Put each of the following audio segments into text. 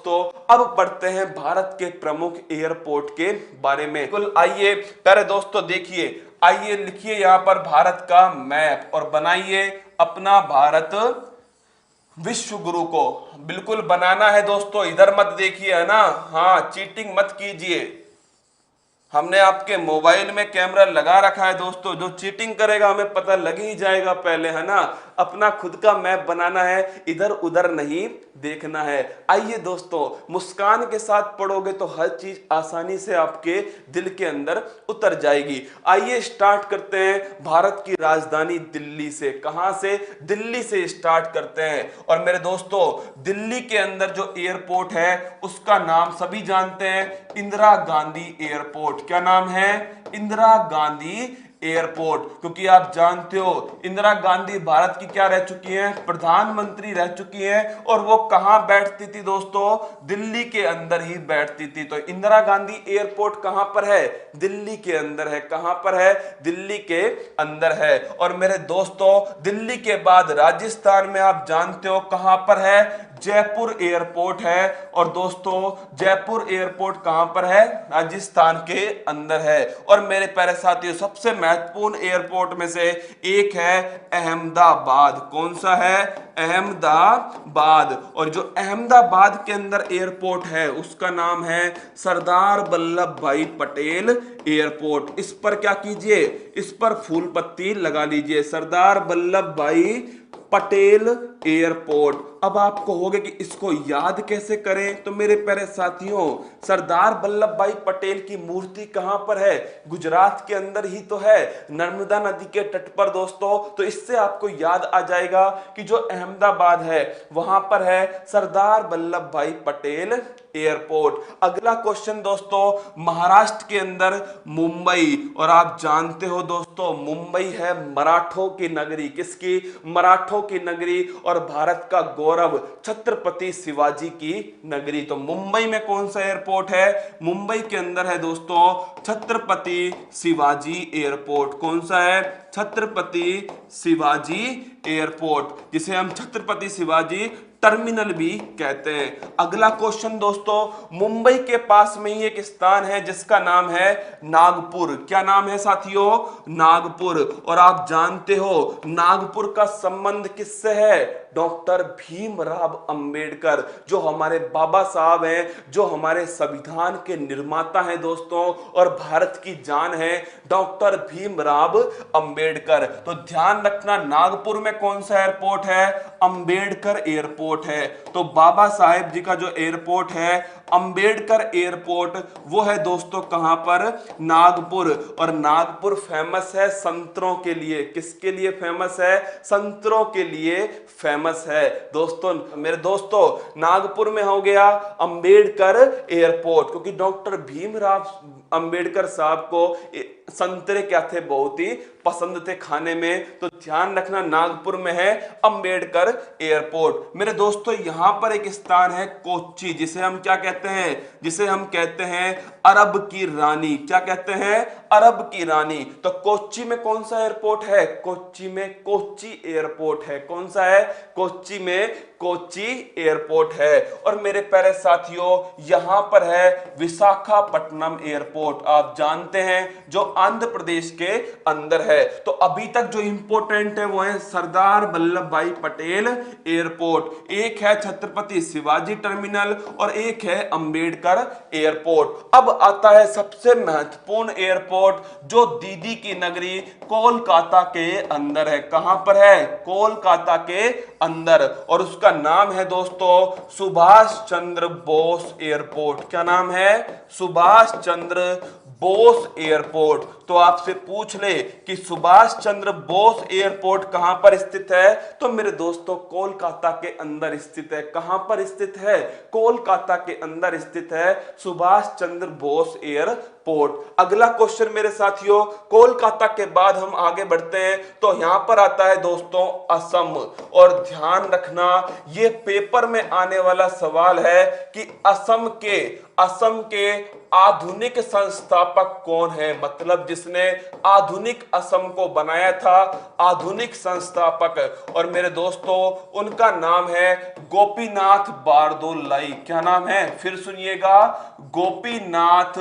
दोस्तों अब पढ़ते हैं भारत के प्रमुख एयरपोर्ट के बारे में। बिल्कुल आइए प्यारे दोस्तों देखिए, आइए लिखिए यहाँ पर भारत का मैप और बनाइए अपना भारत विश्व गुरु को। बिल्कुल बनाना है दोस्तों, इधर मत देखिए है ना, हाँ चीटिंग मत कीजिए। हमने आपके मोबाइल में कैमरा लगा रखा है दोस्तों, जो चीटिंग करेगा हमें पता लग ही जाएगा पहले है ना। अपना खुद का मैप बनाना है, इधर उधर नहीं देखना है। आइए दोस्तों, मुस्कान के साथ पढ़ोगे तो हर चीज आसानी से आपके दिल के अंदर उतर जाएगी। आइए स्टार्ट करते हैं भारत की राजधानी दिल्ली से। कहां से? दिल्ली से स्टार्ट करते हैं। और मेरे दोस्तों दिल्ली के अंदर जो एयरपोर्ट है उसका नाम सभी जानते हैं, इंदिरा गांधी एयरपोर्ट। क्या नाम है? इंदिरा गांधी एयरपोर्ट। क्योंकि आप जानते हो इंदिरा गांधी भारत की क्या रह चुकी हैं? प्रधानमंत्री रह चुकी हैं। और वो कहां बैठती थी दोस्तों? दिल्ली के अंदर ही बैठती थी। तो इंदिरा गांधी एयरपोर्ट कहां पर है? दिल्ली के अंदर है। कहां पर है? दिल्ली के अंदर है। और मेरे दोस्तों दिल्ली के बाद राजस्थान में आप जानते हो कहां पर है? जयपुर एयरपोर्ट है। और दोस्तों जयपुर एयरपोर्ट कहां पर है? राजस्थान के अंदर है। और मेरे प्यारे साथियों सबसे महत्वपूर्ण एयरपोर्ट में से एक है अहमदाबाद। कौन सा है? अहमदाबाद। और जो अहमदाबाद के अंदर एयरपोर्ट है उसका नाम है सरदार वल्लभ भाई पटेल एयरपोर्ट। इस पर क्या कीजिए? इस पर फूल पत्ती लगा लीजिए, सरदार वल्लभ भाई पटेल एयरपोर्ट। अब आप कहोगे कि इसको याद कैसे करें? तो मेरे प्यारे साथियों सरदार वल्लभ भाई पटेल की मूर्ति कहां पर है? गुजरात के अंदर ही तो है, नर्मदा नदी के तट पर दोस्तों। तो इससे आपको याद आ जाएगा कि जो अहमदाबाद है वहां पर है सरदार वल्लभ भाई पटेल एयरपोर्ट। अगला क्वेश्चन दोस्तों महाराष्ट्र के अंदर मुंबई। और आप जानते हो दोस्तों मुंबई है मराठों की नगरी। किसकी? मराठों की नगरी। और भारत का गौरव छत्रपति शिवाजी की नगरी। तो मुंबई में कौन सा एयरपोर्ट है? मुंबई के अंदर है दोस्तों छत्रपति शिवाजी एयरपोर्ट। कौन सा है? छत्रपति शिवाजी एयरपोर्ट, जिसे हम छत्रपति शिवाजी टर्मिनल भी कहते हैं। अगला क्वेश्चन दोस्तों मुंबई के पास में ही एक स्थान है जिसका नाम है नागपुर। क्या नाम है साथियों? नागपुर। और आप जानते हो नागपुर का संबंध किससे है? डॉक्टर भीमराव अंबेडकर, जो हमारे बाबा साहब हैं, जो हमारे संविधान के निर्माता हैं दोस्तों, और भारत की जान है डॉक्टर भीमराव अंबेडकर। तो ध्यान रखना नागपुर में कौन सा एयरपोर्ट है? अंबेडकर एयरपोर्ट है। तो बाबा साहेब जी का जो एयरपोर्ट है अंबेडकर एयरपोर्ट, वो है दोस्तों कहां पर? नागपुर। और नागपुर फेमस है संतरों के लिए। किसके लिए फेमस है? संतरों के लिए फेमस है दोस्तों। मेरे दोस्तों नागपुर में हो गया अंबेडकर एयरपोर्ट, क्योंकि डॉक्टर भीमराव अंबेडकर साहब को संतरे क्या थे? बहुत ही पसंद थे खाने में। तो ध्यान रखना नागपुर में है अंबेडकर एयरपोर्ट। मेरे दोस्तों यहां पर एक स्थान है कोच्चि, जिसे हम क्या कहते हैं? जिसे हम कहते हैं अरब की रानी। क्या कहते हैं? अरब की रानी। तो कोच्चि में कौन सा एयरपोर्ट है? कोच्चि में कोच्चि एयरपोर्ट है। कौन सा है? कोच्चि में कोच्चि एयरपोर्ट है। और मेरे प्यारे साथियों यहां पर है विशाखापट्टनम एयरपोर्ट। आप जानते हैं जो आंध्र प्रदेश के अंदर है। तो अभी तक जो इंपॉर्टेंट है वो है सरदार वल्लभ भाई पटेल एयरपोर्ट, एक है छत्रपति शिवाजी टर्मिनल और एक है अंबेडकर एयरपोर्ट। अब आता है सबसे महत्वपूर्ण एयरपोर्ट जो दीदी की नगरी कोलकाता के अंदर है। कहां पर है? कोलकाता के अंदर। और उसका नाम है दोस्तों सुभाष चंद्र बोस एयरपोर्ट। क्या नाम है? सुभाष चंद्र बोस एयरपोर्ट। तो आपसे पूछ ले कि सुभाष चंद्र बोस एयरपोर्ट कहां पर स्थित है? तो मेरे दोस्तों कोलकाता के अंदर स्थित है। कहां पर स्थित है? कोलकाता के अंदर स्थित है सुभाष चंद्र बोस एयरपोर्ट। एयरपोर्ट। अगला क्वेश्चन मेरे साथियों, कोलकाता के बाद हम आगे बढ़ते हैं तो यहां पर आता है दोस्तों असम। और ध्यान रखना, ये पेपर में आने वाला सवाल है कि असम के आधुनिक संस्थापक कौन है, मतलब जिसने आधुनिक असम को बनाया था, आधुनिक संस्थापक। और मेरे दोस्तों उनका नाम है गोपीनाथ बारदोलाई। क्या नाम है, फिर सुनिएगा, गोपीनाथ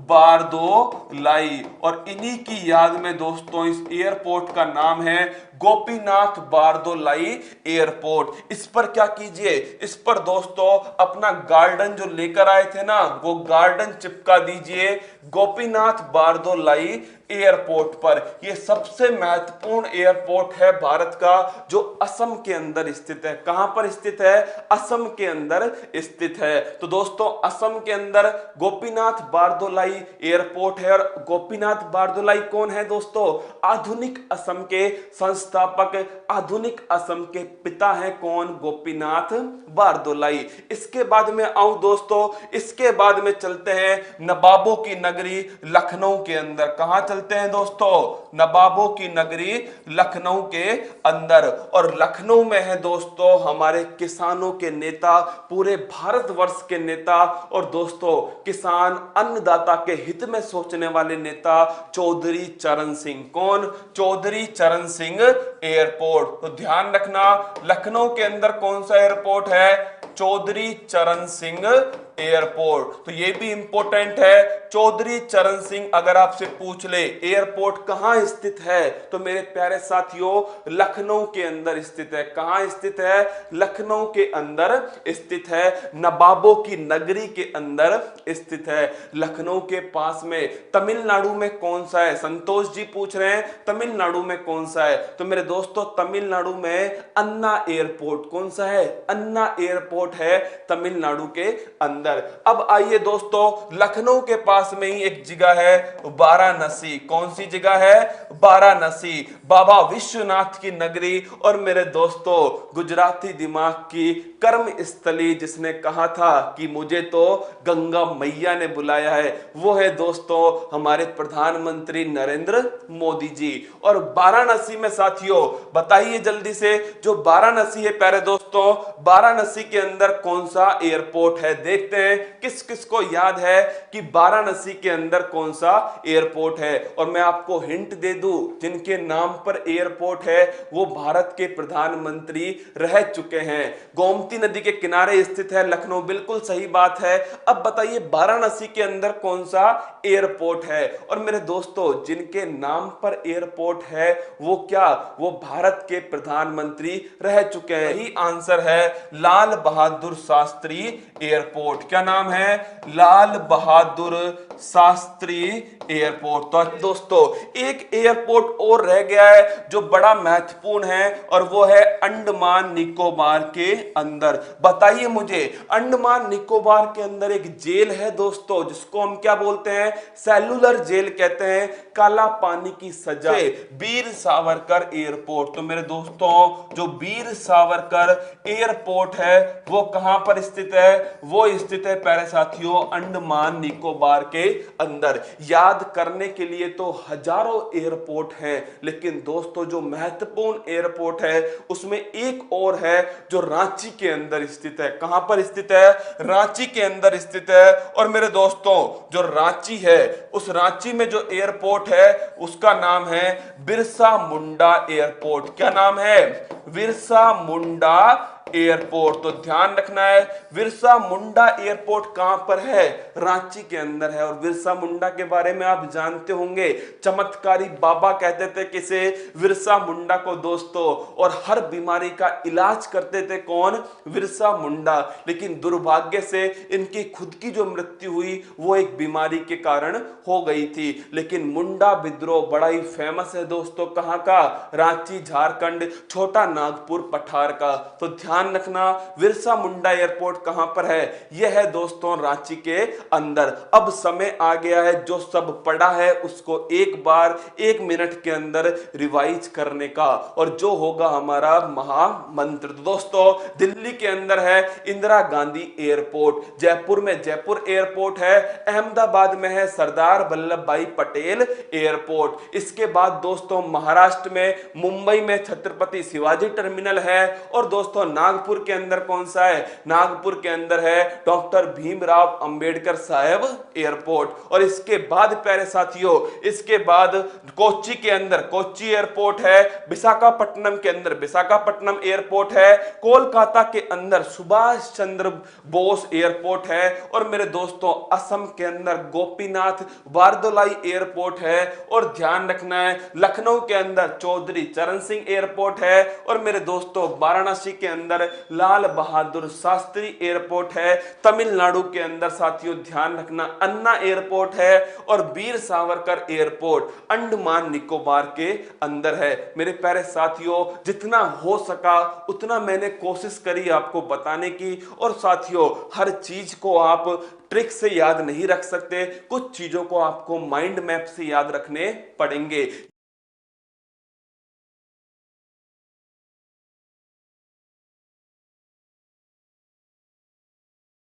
बारदोलाई। और इन्हीं की याद में दोस्तों इस एयरपोर्ट का नाम है गोपीनाथ बारदोलाई एयरपोर्ट। इस पर क्या कीजिए, इस पर दोस्तों अपना गार्डन जो लेकर आए थे ना, वो गार्डन चिपका दीजिए गोपीनाथ बारदोलाई एयरपोर्ट पर। यह सबसे महत्वपूर्ण एयरपोर्ट है भारत का, जो असम के अंदर स्थित है। कहां पर स्थित है, असम के अंदर स्थित है। तो दोस्तों असम के अंदर गोपीनाथ बारदोलाई एयरपोर्ट है। और गोपीनाथ बारदोलाई कौन है दोस्तों, आधुनिक असम के संस्थापक, आधुनिक असम के पिता हैं। कौन, गोपीनाथ बारदोलाई। इसके बाद में आऊं दोस्तों, इसके बाद में चलते हैं नवाबों की नगरी लखनऊ के अंदर। कहां चलते हैं दोस्तों, नवाबों की नगरी लखनऊ के अंदर। और लखनऊ में है दोस्तों हमारे किसानों के नेता, पूरे भारतवर्ष के नेता, और दोस्तों किसान अन्नदाता के हित में सोचने वाले नेता चौधरी चरण सिंह। कौन, चौधरी चरण सिंह एयरपोर्ट। तो ध्यान रखना, लखनऊ के अंदर कौन सा एयरपोर्ट है, चौधरी चरण सिंह एयरपोर्ट। तो ये भी इंपॉर्टेंट है, चौधरी चरण सिंह अगर आपसे पूछ ले एयरपोर्ट कहां स्थित है, तो मेरे प्यारे साथियों लखनऊ के अंदर स्थित है। कहां स्थित है, लखनऊ के अंदर स्थित है, नवाबों की नगरी के अंदर स्थित है। लखनऊ के पास में तमिलनाडु में कौन सा है, संतोष जी पूछ रहे हैं तमिलनाडु में कौन सा है। तो मेरे दोस्तों तमिलनाडु में अन्ना एयरपोर्ट। कौन सा है, अन्ना एयरपोर्ट है तमिलनाडु के अंदर। अब आइए दोस्तों, लखनऊ के पास में ही एक जगह है वाराणसी। कौन सी जगह है, वाराणसी, बाबा विश्वनाथ की नगरी। और मेरे दोस्तों गुजराती दिमाग की कर्म स्थली, जिसने कहा था कि मुझे तो गंगा मैया ने बुलाया है, वो है दोस्तों हमारे प्रधानमंत्री नरेंद्र मोदी जी। और वाराणसी में साथियों बताइए जल्दी से, जो वाराणसी है प्यारे दोस्तों, वाराणसी के अंदर कौन सा एयरपोर्ट है, देखते हैं किस किस को याद है कि वाराणसी के अंदर कौन सा एयरपोर्ट है। और मैं आपको हिंट दे दूं, जिनके नाम पर एयरपोर्ट है वो भारत के प्रधानमंत्री रह चुके हैं। गोमती नदी के किनारे स्थित है लखनऊ, बिल्कुल सही बात है। अब बताइए वाराणसी के अंदर कौन सा एयरपोर्ट है। और मेरे दोस्तों जिनके नाम पर एयरपोर्ट है वो क्या, वो भारत के प्रधानमंत्री रह चुके हैं। यही आंसर है लाल बहादुर शास्त्री एयरपोर्ट। क्या नाम है, लाल बहादुर शास्त्री एयरपोर्ट। तो दोस्तों एक एयरपोर्ट और रह गया है जो बड़ा महत्वपूर्ण है, और वो है अंडमान निकोबार के अंदर। बताइए मुझे, अंडमान निकोबार के अंदर एक जेल है दोस्तों, जिसको हम क्या बोलते हैं, सेलुलर जेल कहते हैं, काला पानी की सजा, वीर सावरकर एयरपोर्ट। तो मेरे दोस्तों जो वीर सावरकर एयरपोर्ट है वो कहां पर स्थित है, वो स्थित है प्यारे साथियों अंडमान निकोबार के अंदर। याद करने के लिए तो हजारों एयरपोर्ट हैं, लेकिन दोस्तों जो महत्वपूर्ण एयरपोर्ट है उसमें एक और है जो रांची के अंदर स्थित है। कहां पर स्थित है, रांची के अंदर स्थित है। और मेरे दोस्तों जो रांची है, उस रांची में जो एयरपोर्ट है उसका नाम है बिरसा मुंडा एयरपोर्ट। क्या नाम है, बिरसा मुंडा एयरपोर्ट। तो ध्यान रखना है बिरसा मुंडा एयरपोर्ट कहां पर है, रांची के अंदर है। और बिरसा मुंडा के बारे में आप जानते होंगे, चमत्कारी बाबा कहते थे किसे, बिरसा मुंडा को दोस्तों। और हर बीमारी का इलाज करते थे कौन, बिरसा मुंडा। लेकिन दुर्भाग्य से इनकी खुद की जो मृत्यु हुई वो एक बीमारी के कारण हो गई थी। लेकिन मुंडा विद्रोह बड़ा ही फेमस है दोस्तों, कहां का, रांची झारखंड, छोटा नागपुर पठार का। तो ध्यान ध्यान रखना बिरसा मुंडा एयरपोर्ट कहां पर है, यह है दोस्तों रांची के अंदर। अब समय आ गया है जो सब पढ़ा है उसको एक बार 1 मिनट के अंदर रिवाइज करने का, और जो होगा हमारा महामंत्र। दोस्तों दिल्ली के अंदर है इंदिरा गांधी एयरपोर्ट, जयपुर में जयपुर एयरपोर्ट है, अहमदाबाद में है सरदार वल्लभ भाई पटेल एयरपोर्ट। इसके बाद दोस्तों महाराष्ट्र में मुंबई में छत्रपति शिवाजी टर्मिनल है, और दोस्तों नागपुर के अंदर कौन सा है, नागपुर के अंदर है डॉक्टर भीमराव अंबेडकर साहब एयरपोर्ट। और इसके बाद प्यारे साथियों, इसके बाद कोच्चि के अंदर कोच्चि एयरपोर्ट है, विशाखापट्टनम के अंदर विशाखापट्टनम एयरपोर्ट है, कोलकाता के अंदर सुभाष चंद्र बोस एयरपोर्ट है, और मेरे दोस्तों असम के अंदर गोपीनाथ बारदोलाई एयरपोर्ट है, और ध्यान रखना है लखनऊ के अंदर चौधरी चरण सिंह एयरपोर्ट है, और मेरे दोस्तों वाराणसी के अंदर लाल बहादुर शास्त्री एयरपोर्ट है, तमिलनाडु के अंदर साथियों ध्यान रखना अन्ना एयरपोर्ट है, और वीर सावरकर एयरपोर्ट अंडमान निकोबार के अंदर है। मेरे प्यारे साथियों जितना हो सका उतना मैंने कोशिश करी आपको बताने की, और साथियों हर चीज को आप ट्रिक से याद नहीं रख सकते, कुछ चीजों को आपको माइंड मैप से याद रखने पड़ेंगे।